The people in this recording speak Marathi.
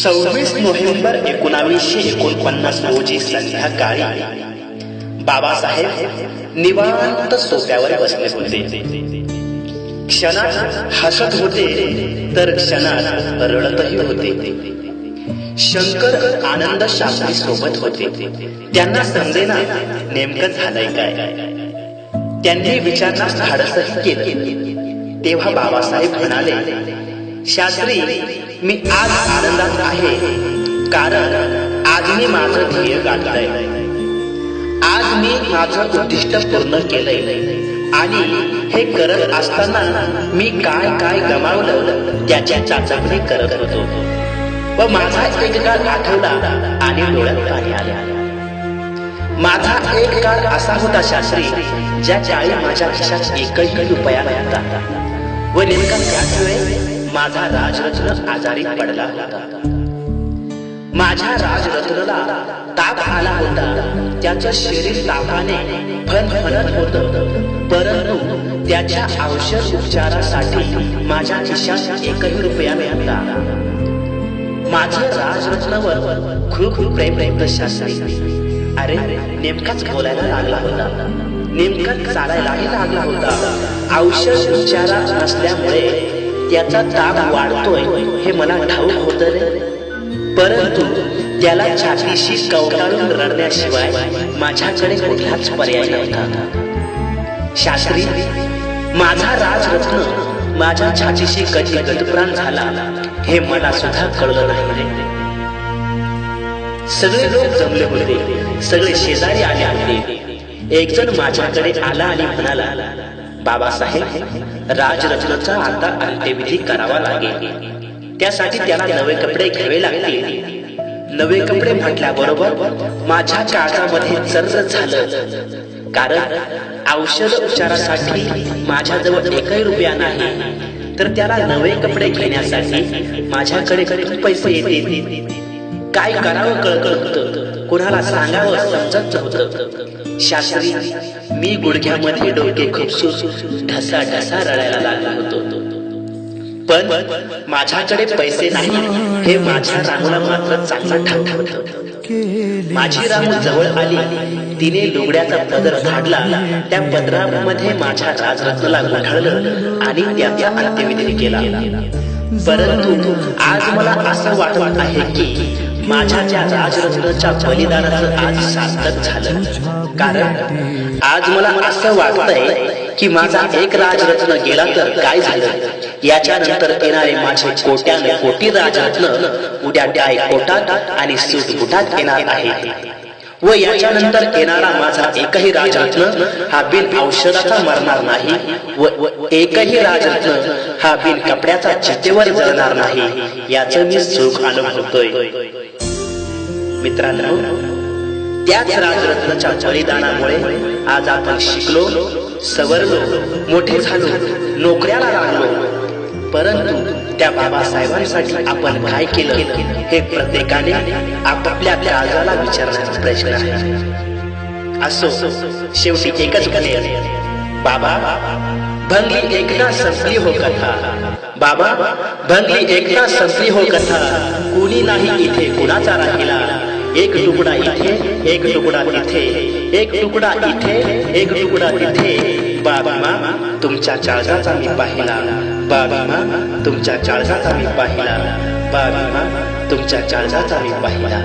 26 नोव्हेंबर 1949 रोजी संध्याकाळी बाबासाहेब निवांत सोफ्यावर बसले होते. क्षणात हसत होते तर क्षणात रडतही होते. शंकर आनंद शास्त्री सोबत होते. त्यांना समजेना नेमकं झालंय काय. त्यांनी विचारण्यास धाडसही केलं. तेव्हा बाबासाहेब म्हणाले, शास्त्री, मी आज आनंदात आहे कारण आज मी माझं ध्येय गाठलंय. आज मी माझं उद्दिष्ट पूर्ण केलंय आणि हे करत असताना मी काय काय गमावलं त्याच्या चाचपणी करत होतो व माझा एक काळ आठवला आणि डोळ्यात पाणी आले. माझा एक काळ असा होता शास्त्री, ज्या काळी माझ्या खिशात एकही रुपया नव्हता व नेमका त्याच वेळेस माझा राजरत्न आजारी पडला होता. माझ्या राजरत्नला ताप आला होता. त्याचं शरीर तापाने फणफणत होतं, परंतु त्याच्या औषध उपचारासाठी माझ्या खिशात एकही रुपया नव्हता. माझं राजरत्नवर खूप प्रेम होतं शास्त्री. अरे, नेमकाच बोलायला लागला होता, नेमकाच चालायलाही लागला होता. औषध उपचारात नसल्यामुळे त्याचा ताप वाढतोय हे मला ठाऊक होतं रे, परंतु त्याला छातीशी कवटाळून रडण्याशिवाय माझ्याकडे कुठलाच पर्याय नव्हता. शास्त्री, माझा राजरत्न माझ्या छातीशी कधी गतप्राण झाला हे मला सुद्धा कळलं नाही. सगळे लोक जमले होते, सगळे शेजारी आले होते. एक जण माझ्याकडे आला आणि म्हणाला, बाबासाहेब, राजरत्नाचा आता अंत्यविधी करावा लागेल. त्यासाठी त्याला नवे कपडे घ्यावे लागतील. नवे कपडे म्हटल्याबरोबर माझ्या काळजामध्ये चर्र झालं, कारण औषध उपचारासाठी माझ्याजवळ एकही रुपया नाही, तर त्याला नवे कपडे घेण्यासाठी माझ्याकडे किती पैसे येतील. काय करावं कळत होतं, कोणाला सांगावं समजत होतं. शास्त्री, मी गुडघ्यामध्ये डोके खुपसून ढसा ढसा रडायला लागलो होतो. पण माझ्याकडे पैसे नाही हे माझ्या रामूला मात्र चांगलं ठाऊक होतं. माझी रामू जवळ आली. तिने लुगड्याचा पदर फाडला. त्या पदरामध्ये माझ्या राजरत्नाला गुंडाळलं आणि त्याचा अंत्यविधी केला. परंतु आज मला असं वाटत आहे की माझ्या त्या राजरत्नाच्या बलिदानाचं आज सार्थक झालं, कारण आज मला असं वाटतंय की माझा एक राजरत्न गेला तर काय झालं, याच्यानंतर येणारे माझे कोट्याने कोटी राजरत्न उद्या डाय कोटात आणि सूट बुटात येणार आहेत व याच्यानंतर येणारा माझा एकही राजरत्न हा बिन औषधाचा मरणार नाही व एकही राजरत्न हा बिन कपड्याचा चितेवर जळणार नाही, याचं मी सुख अनुभवतोय. मित्रांनो, त्याच राजरत्नाच्या बलिदानामुळे आज आपण शिकलो, सवरलो, मोठे झालो, नोकऱ्याला लागलो. परंतु त्या बाबासाहेबांसाठी आपण काय केलं हे प्रत्येकाने आपापल्या काळजाला विचारण्याचा प्रश्न आहे. असो, शेवटी एकच म्हणेल, बाबा, भंगली एकदा संपली हो कथा. बाबा, भंगली एकदा संपली हो कथा. कुणी नाही इथे कुणाचा राहिला. एक तुकडा इथे, एक तुकडा तिथे, एक तुकडा इथे, एक तुकडा तिथे. बाबा, तुमच्या काळजाचा मी पाहिला. बाबा, तुमच्या काळजाचा मी पाहिला. बाबा, तुमच्या काळजाचा मी पाहिला.